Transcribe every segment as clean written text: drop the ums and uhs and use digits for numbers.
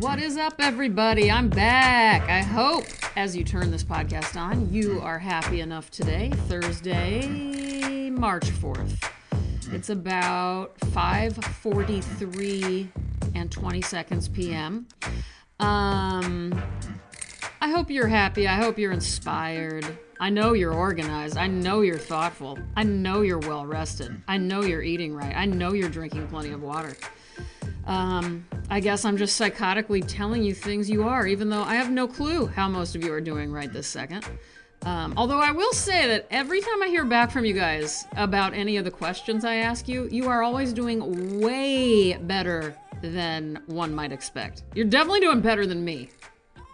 What is up, everybody? I'm back. I hope as you turn this podcast on, you are happy enough today, Thursday, March 4th. It's about 5:43 and 20 seconds p.m. I hope you're happy. I hope you're inspired. I know you're organized. I know you're thoughtful. I know you're well rested. I know you're eating right. I know you're drinking plenty of water. I guess I'm just psychotically telling you things you are, even though I have no clue how most of you are doing right this second. Although I will say that every time I hear back from you guys about any of the questions I ask you, you are always doing way better than one might expect. You're definitely doing better than me.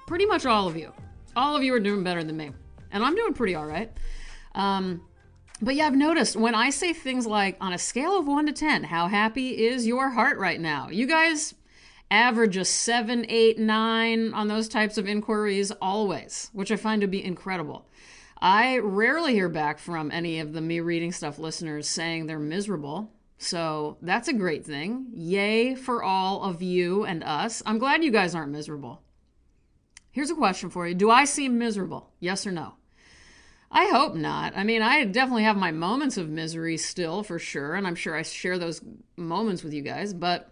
Pretty much all of you. All of you are doing better than me. And I'm doing pretty all right. But yeah, I've noticed when I say things like, on a scale of 1 to 10, how happy is your heart right now? You guys average a 7, 8, 9 on those types of inquiries always, which I find to be incredible. I rarely hear back from any of the Me Reading Stuff listeners saying they're miserable. So that's a great thing. Yay for all of you and us. I'm glad you guys aren't miserable. Here's a question for you. Do I seem miserable? Yes or no? I hope not. I mean, I definitely have my moments of misery still, for sure, and I'm sure I share those moments with you guys, but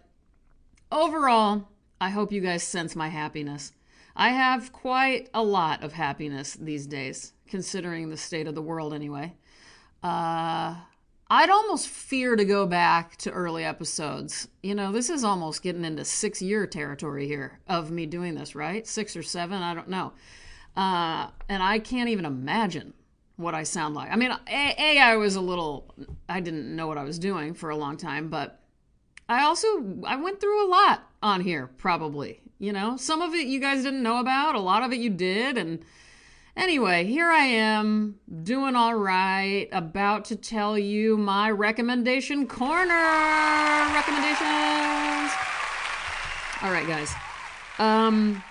overall, I hope you guys sense my happiness. I have quite a lot of happiness these days, considering the state of the world anyway. I'd almost fear to go back to early episodes. You know, this is almost getting into 6-year territory here of me doing this, right? 6 or 7, I don't know. And I can't even imagine what I sound like. I mean, I didn't know what I was doing for a long time, but I went through a lot on here, probably. You know, some of it you guys didn't know about, a lot of it you did, and anyway, here I am, doing all right, about to tell you my recommendation corner. Recommendations. All right, guys.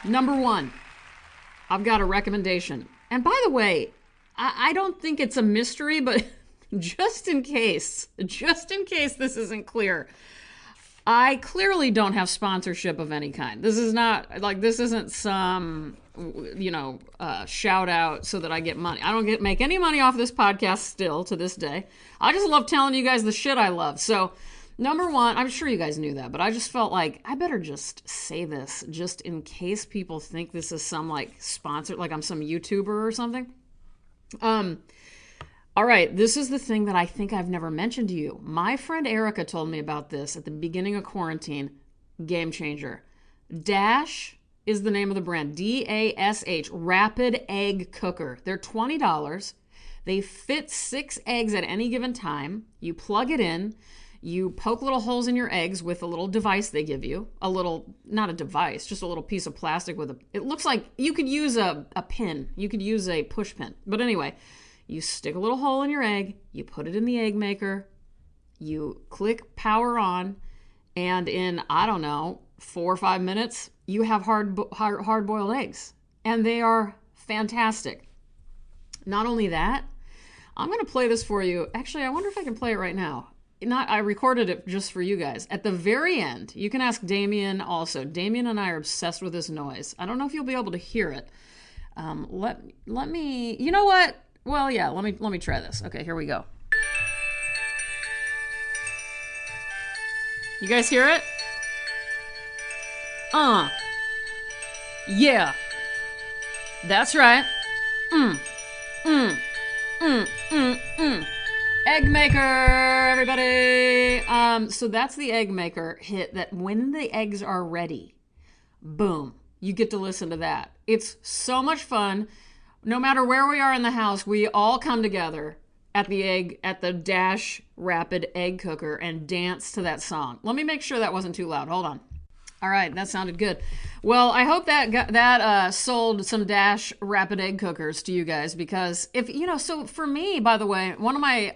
Number 1, I've got a recommendation. And by the way, I don't think it's a mystery, but just in case this isn't clear, I clearly don't have sponsorship of any kind. This isn't some, shout out so that I get money. I don't make any money off this podcast still to this day. I just love telling you guys the shit I love. So number 1, I'm sure you guys knew that, but I just felt like I better just say this just in case people think this is some like sponsor, like I'm some YouTuber or something. All right, this is the thing that I think I've never mentioned to you. My friend Erica told me about this at the beginning of quarantine. Game changer. Dash is the name of the brand. DASH, Rapid Egg Cooker. They're $20. They fit 6 eggs at any given time. You plug it in. You poke little holes in your eggs with a little device they give you. Not a device, just a little piece of plastic it looks like you could use a pin. You could use a push pin. But anyway, you stick a little hole in your egg, you put it in the egg maker, you click power on, and in, 4 or 5 minutes, you have hard-boiled eggs. And they are fantastic. Not only that, I'm going to play this for you. Actually, I wonder if I can play it right now. I recorded it just for you guys. At the very end, you can ask Damien also. Damien and I are obsessed with this noise. I don't know if you'll be able to hear it. Let me, you know what? Well, yeah, let me try this. Okay, here we go. You guys hear it? Yeah. That's right. Egg maker, everybody. So that's the egg maker hit that when the eggs are ready, boom, you get to listen to that. It's so much fun. No matter where we are in the house, we all come together at the Dash Rapid Egg Cooker and dance to that song. Let me make sure that wasn't too loud. Hold on. All right, that sounded good. Well, I hope that sold some Dash Rapid Egg Cookers to you guys because so for me, by the way, here's my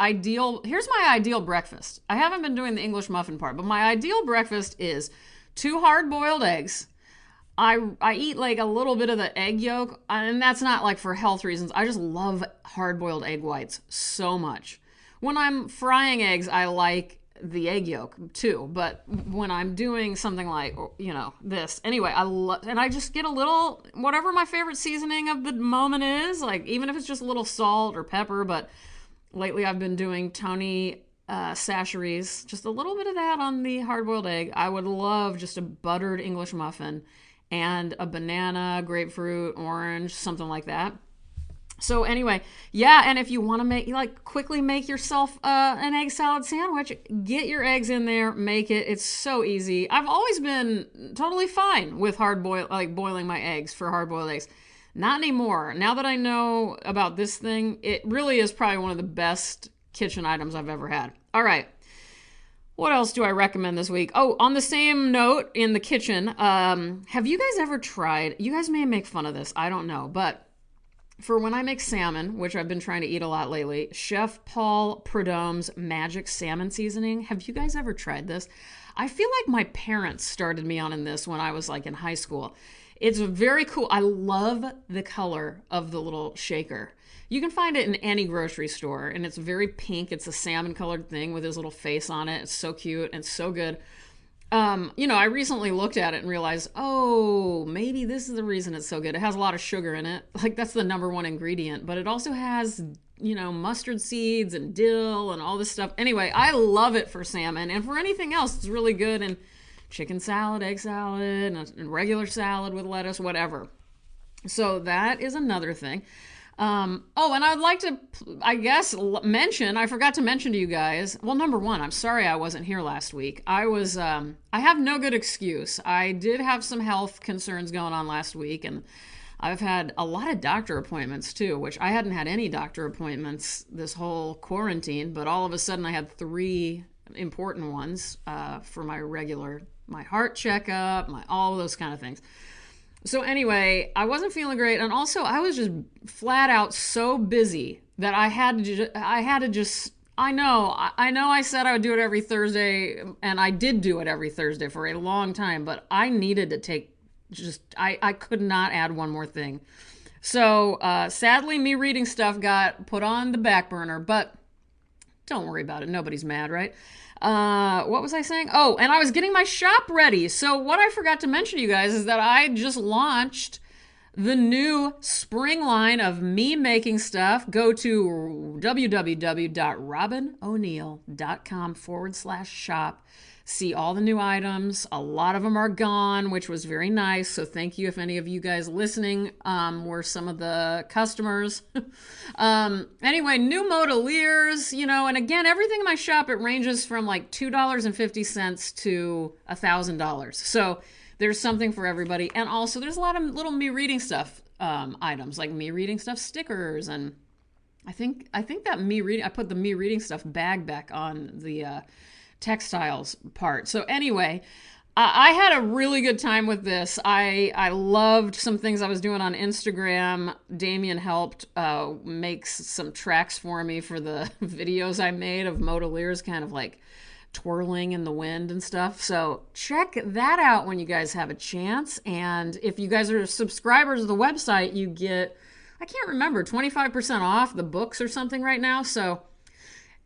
ideal breakfast. I haven't been doing the English muffin part, but my ideal breakfast is 2 hard-boiled eggs. I eat like a little bit of the egg yolk, and that's not like for health reasons. I just love hard-boiled egg whites so much. When I'm frying eggs, I like the egg yolk too. But when I'm doing something like, this, anyway, and I just get a little, whatever my favorite seasoning of the moment is, like even if it's just a little salt or pepper. But lately I've been doing Tony Chachere's, just a little bit of that on the hard-boiled egg. I would love just a buttered English muffin and a banana, grapefruit, orange, something like that. So anyway, yeah, and if you want to quickly make yourself an egg salad sandwich, get your eggs in there, make it. It's so easy. I've always been totally fine with boiling my eggs for hard-boiled eggs. Not anymore. Now that I know about this thing, it really is probably one of the best kitchen items I've ever had. All right. What else do I recommend this week? Oh, on the same note, in the kitchen, have you guys ever tried, you guys may make fun of this, I don't know, but for when I make salmon, which I've been trying to eat a lot lately, Chef Paul Prudhomme's Magic Salmon Seasoning. Have you guys ever tried this? I feel like my parents started me on in this when I was like in high school. It's very cool. I love the color of the little shaker. You can find it in any grocery store, and it's very pink. It's a salmon-colored thing with his little face on it. It's so cute and so good. I recently looked at it and realized, oh, maybe this is the reason it's so good. It has a lot of sugar in it. Like, that's the number one ingredient. But it also has, mustard seeds and dill and all this stuff. Anyway, I love it for salmon. And for anything else, it's really good in chicken salad, egg salad, and regular salad with lettuce, whatever. So that is another thing. And I'd like to, I forgot to mention to you guys, well, number one, I'm sorry I wasn't here last week. I have no good excuse. I did have some health concerns going on last week, and I've had a lot of doctor appointments too, which I hadn't had any doctor appointments this whole quarantine, but all of a sudden I had 3 important ones, for my heart checkup, all of those kind of things. So anyway, I wasn't feeling great, and also I was just flat out so busy that I had to just. I know I said I would do it every Thursday, and I did do it every Thursday for a long time, but I needed to take I could not add one more thing. So sadly, me reading stuff got put on the back burner, but don't worry about it. Nobody's mad, right? What was I saying? Oh, and I was getting my shop ready. So what I forgot to mention to you guys is that I just launched the new spring line of me making stuff. Go to www.robinoneal.com/shop. See all the new items. A lot of them are gone, which was very nice. So thank you if any of you guys listening were some of the customers. Anyway, new modeliers, and again, everything in my shop, it ranges from like $2.50 to $1,000. So there's something for everybody. And also there's a lot of little me reading stuff items, like me reading stuff stickers. And I think that I put the me reading stuff bag back on the textiles part. So anyway, I had a really good time with this. I loved some things I was doing on Instagram. Damien helped make some tracks for me for the videos I made of modeliers kind of like twirling in the wind and stuff. So check that out when you guys have a chance. And if you guys are subscribers of the website, you get, I can't remember, 25% off the books or something right now. So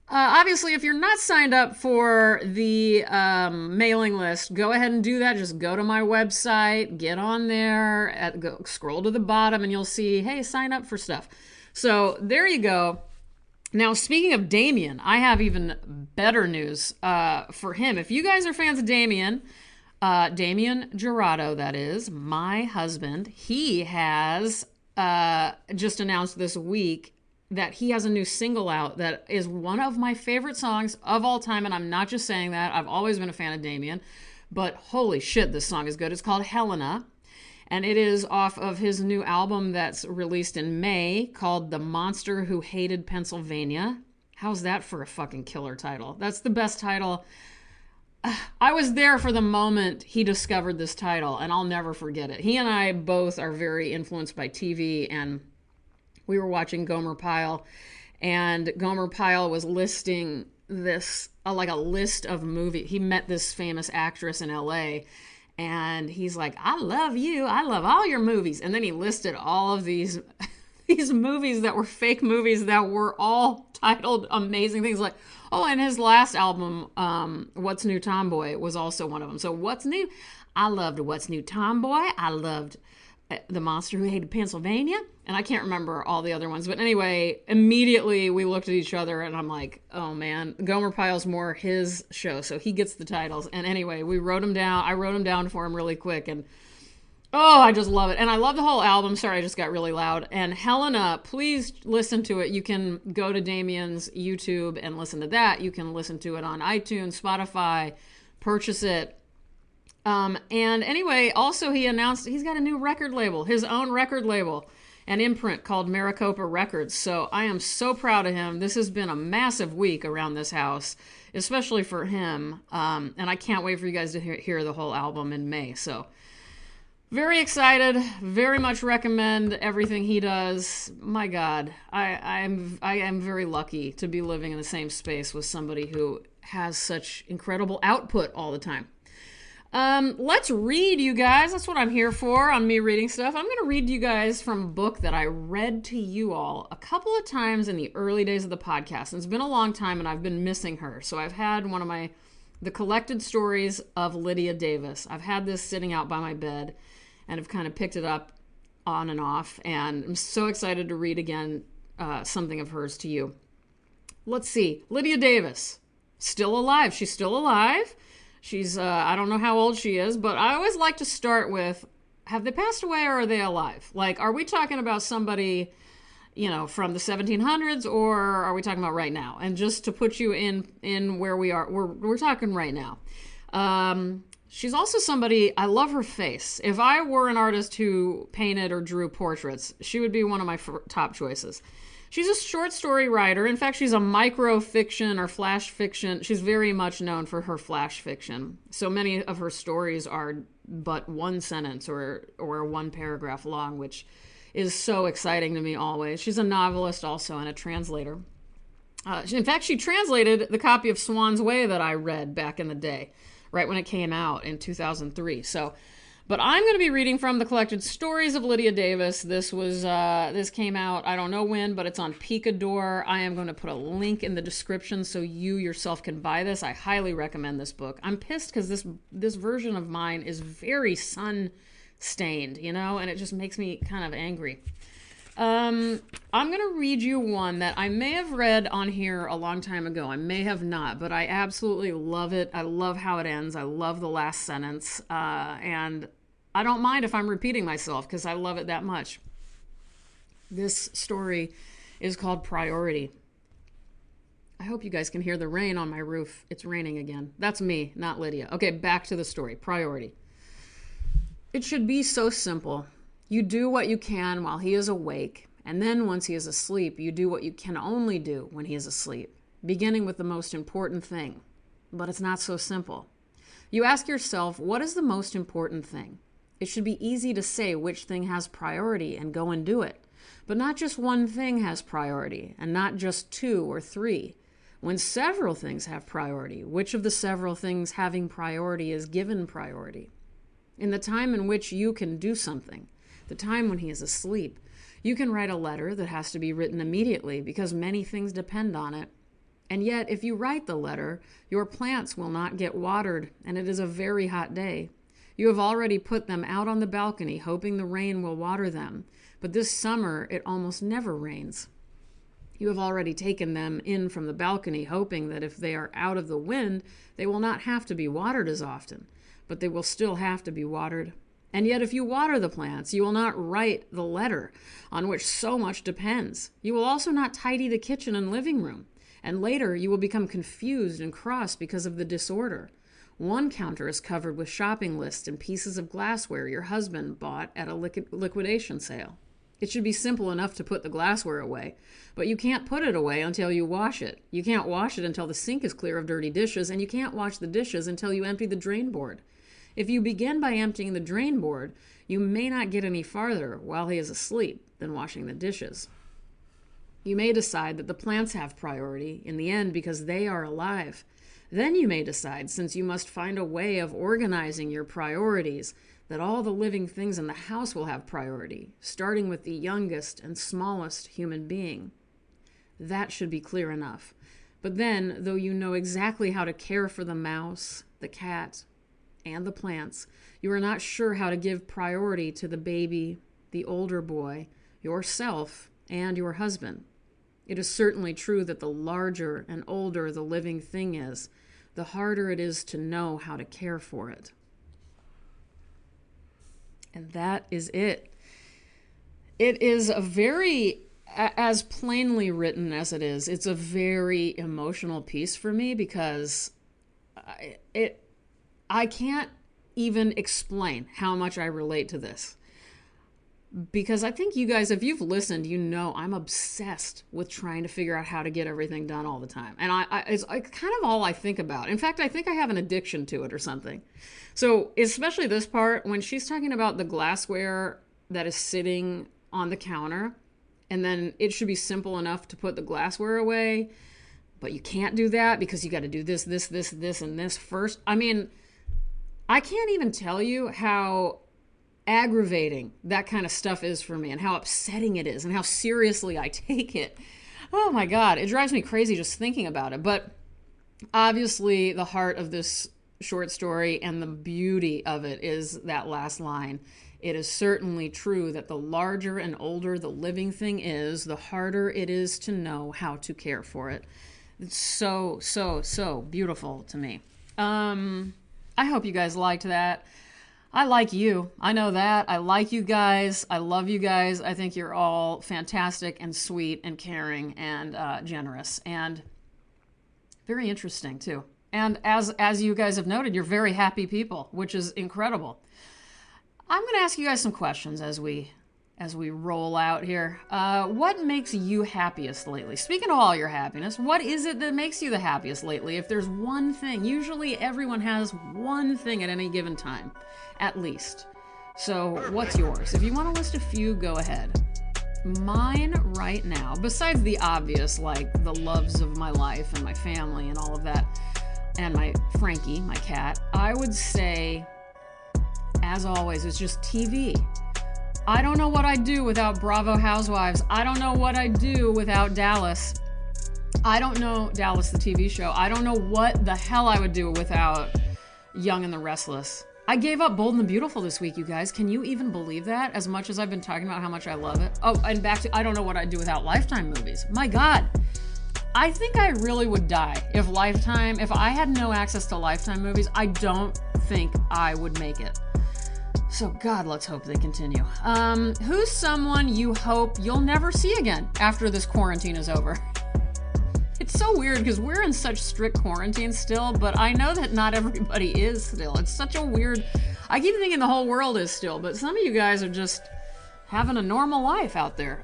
obviously, if you're not signed up for the mailing list, go ahead and do that. Just go to my website, get on there, scroll to the bottom, and you'll see, hey, sign up for stuff. So there you go. Now, speaking of Damien, I have even better news for him. If you guys are fans of Damien Jurado, that is, my husband, he has just announced this week that he has a new single out that is one of my favorite songs of all time, and I'm not just saying that. I've always been a fan of Damien, but holy shit, this song is good. It's called Helena, and it is off of his new album that's released in May called The Monster Who Hated Pennsylvania. How's that for a fucking killer title? That's the best title. I was there for the moment he discovered this title, and I'll never forget it. He and I both are very influenced by TV, and we were watching Gomer Pyle, and Gomer Pyle was listing this, like a list of movies. He met this famous actress in LA, and he's like, I love you. I love all your movies. And then he listed all of these these movies that were fake movies that were all titled amazing things like, oh, and his last album, What's New Tomboy, was also one of them. So What's New? I loved What's New Tomboy. I loved The Monster Who Hated Pennsylvania. And I can't remember all the other ones. But anyway, immediately we looked at each other and I'm like, oh man, Gomer Pyle's more his show. So he gets the titles. And anyway, we wrote them down. I wrote them down for him really quick. And oh, I just love it. And I love the whole album. Sorry, I just got really loud. And Helena, please listen to it. You can go to Damien's YouTube and listen to that. You can listen to it on iTunes, Spotify, purchase it. And anyway, also he announced he's got a new record label, his own record label, an imprint called Maricopa Records. So I am so proud of him. This has been a massive week around this house, especially for him. And I can't wait for you guys to hear the whole album in May. So very excited, very much recommend everything he does. My God, I am very lucky to be living in the same space with somebody who has such incredible output all the time. Let's read, you guys. That's what I'm here for, on me reading stuff. I'm going to read you guys from a book that I read to you all a couple of times in the early days of the podcast. And it's been a long time and I've been missing her. So I've had the collected stories of Lydia Davis. I've had this sitting out by my bed and have kind of picked it up on and off. And I'm so excited to read again something of hers to you. Let's see. Lydia Davis, still alive. She's still alive. She's, I don't know how old she is, but I always like to start with, have they passed away or are they alive? Like, are we talking about somebody, from the 1700s, or are we talking about right now? And just to put you in where we are, we're talking right now. She's also somebody, I love her face. If I were an artist who painted or drew portraits, she would be one of my top choices. She's a short story writer. In fact, she's a micro fiction or flash fiction. She's very much known for her flash fiction. So many of her stories are but one sentence or one paragraph long, which is so exciting to me always. She's a novelist also and a translator. In fact, she translated the copy of Swan's Way that I read back in the day, right when it came out in 2003. But I'm going to be reading from the collected stories of Lydia Davis. This came out, I don't know when, but it's on Picador. I am going to put a link in the description so you yourself can buy this. I highly recommend this book. I'm pissed because this version of mine is very sun-stained, and it just makes me kind of angry. I'm going to read you one that I may have read on here a long time ago. I may have not, but I absolutely love it. I love how it ends. I love the last sentence. And I don't mind if I'm repeating myself because I love it that much. This story is called Priority. I hope you guys can hear the rain on my roof. It's raining again. That's me, not Lydia. Okay, back to the story. Priority. It should be so simple. You do what you can while he is awake, and then once he is asleep, you do what you can only do when he is asleep, beginning with the most important thing. But it's not so simple. You ask yourself, what is the most important thing? It should be easy to say which thing has priority and go and do it. But not just one thing has priority, and not just two or three. When several things have priority, which of the several things having priority is given priority? In the time in which you can do something, the time when he is asleep, you can write a letter that has to be written immediately because many things depend on it. And yet, if you write the letter, your plants will not get watered, and it is a very hot day. You have already put them out on the balcony, hoping the rain will water them. But this summer, it almost never rains. You have already taken them in from the balcony, hoping that if they are out of the wind, they will not have to be watered as often. But they will still have to be watered. And yet if you water the plants, you will not write the letter on which so much depends. You will also not tidy the kitchen and living room. And later you will become confused and cross because of the disorder. One counter is covered with shopping lists and pieces of glassware your husband bought at a liquidation sale. It should be simple enough to put the glassware away, but you can't put it away until you wash it. You can't wash it until the sink is clear of dirty dishes, and you can't wash the dishes until you empty the drain board. If you begin by emptying the drain board, you may not get any farther while he is asleep than washing the dishes. You may decide that the plants have priority in the end because they are alive. Then you may decide, since you must find a way of organizing your priorities, that all the living things in the house will have priority, starting with the youngest and smallest human being. That should be clear enough. But then, though you know exactly how to care for the mouse, the cat, and the plants, you are not sure how to give priority to the baby, the older boy, yourself, and your husband. It is certainly true that the larger and older the living thing is, the harder it is to know how to care for it. And that is it. It is a very, as plainly written as it is, it's a very emotional piece for me because I can't even explain how much I relate to this. Because I think you guys, if you've listened, you know I'm obsessed with trying to figure out how to get everything done all the time. And it's kind of all I think about. In fact, I think I have an addiction to it or something. So especially this part, when she's talking about the glassware that is sitting on the counter, and then it should be simple enough to put the glassware away, but you can't do that because you got to do this, and this first. I mean, I can't even tell you how aggravating that kind of stuff is for me and how upsetting it is and how seriously I take it. Oh my God, it drives me crazy just thinking about it. But obviously the heart of this short story and the beauty of it is that last line. It is certainly true that the larger and older the living thing is, the harder it is to know how to care for it. It's so, so, so beautiful to me. I hope you guys liked that. I like you. I know that. I like you guys. I love you guys. I think you're all fantastic and sweet and caring and generous and very interesting too. And as you guys have noted, you're very happy people, which is incredible. I'm going to ask you guys some questions as we roll out here. What makes you happiest lately? Speaking of all your happiness, what is it that makes you the happiest lately? If there's one thing, usually everyone has one thing at any given time, at least. So what's yours? If you want to list a few, go ahead. Mine right now, besides the obvious, like the loves of my life and my family and all of that, and my Frankie, my cat, I would say, as always, it's just TV. I don't know what I'd do without Bravo Housewives. I don't know what I'd do without Dallas. I don't know Dallas, the TV show. I don't know what the hell I would do without Young and the Restless. I gave up Bold and the Beautiful this week, you guys. Can you even believe that? As much as I've been talking about how much I love it. Oh, and back to, I don't know what I'd do without Lifetime movies. My God. I think I really would die if I had no access to Lifetime movies. I don't think I would make it. So God, let's hope they continue. Who's someone you hope you'll never see again after this quarantine is over? It's so weird because we're in such strict quarantine still, but I know that not everybody is still. It's such a weird, I keep thinking the whole world is still, but some of you guys are just having a normal life out there.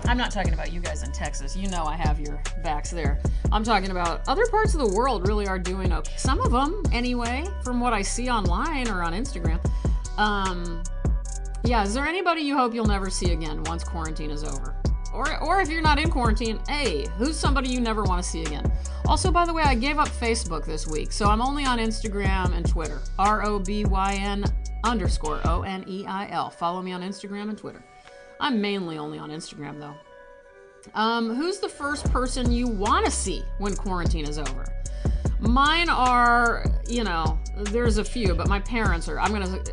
I'm not talking about you guys in Texas. You know I have your backs there. I'm talking about other parts of the world really are doing okay. Some of them, anyway, from what I see online or on Instagram. Yeah, is there anybody you hope you'll never see again once quarantine is over? Or if you're not in quarantine, hey, who's somebody you never want to see again? Also, by the way, I gave up Facebook this week, so I'm only on Instagram and Twitter. ROBYN_ONEIL. Follow me on Instagram and Twitter. I'm mainly only on Instagram, though. Who's the first person you want to see when quarantine is over? Mine are, there's a few, but my parents are,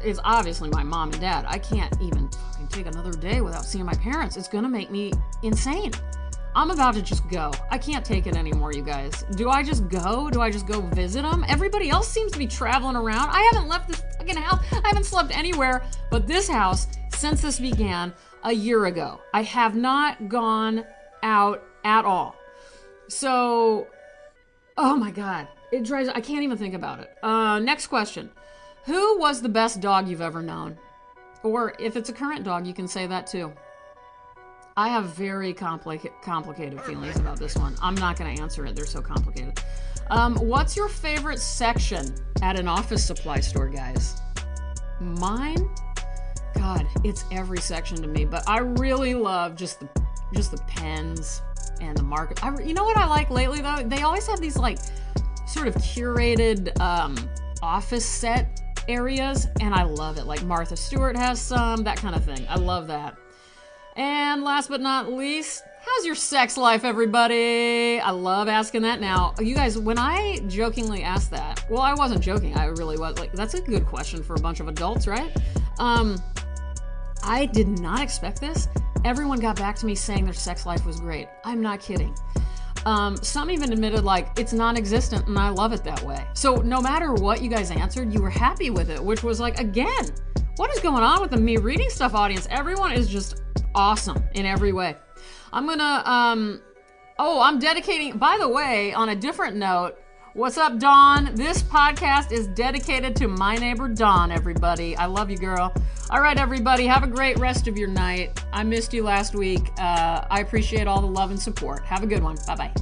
it's obviously my mom and dad. I can't even fucking take another day without seeing my parents. It's going to make me insane. I'm about to just go. I can't take it anymore, you guys. Do I just go? Do I just go visit them? Everybody else seems to be traveling around. I haven't left this fucking house. I haven't slept anywhere but this house since this began a year ago. I have not gone out at all. So, oh my God. I can't even think about it. Next question. Who was the best dog you've ever known? Or if it's a current dog, you can say that too. I have very complicated feelings about this one. I'm not going to answer it. They're so complicated. What's your favorite section at an office supply store, guys? Mine? God, it's every section to me, but I really love just the pens and the market. You know what I like lately though? They always have these like sort of curated office set areas, and I love it. Like Martha Stewart has some, that kind of thing. I love that. And last but not least, how's your sex life, everybody? I love asking that. Now, you guys, when I jokingly asked that, well, I wasn't joking. I really was. Like, that's a good question for a bunch of adults, right? I did not expect this. Everyone got back to me saying their sex life was great. I'm not kidding. Some even admitted, like, it's non-existent, and I love it that way. So no matter what you guys answered, you were happy with it, which was like, again, what is going on with the Me Reading Stuff audience? Everyone is just awesome in every way. I'm gonna, I'm dedicating, by the way, on a different note, what's up, Dawn? This podcast is dedicated to my neighbor, Dawn, everybody. I love you, girl. All right, everybody, have a great rest of your night. I missed you last week. I appreciate all the love and support. Have a good one. Bye-bye.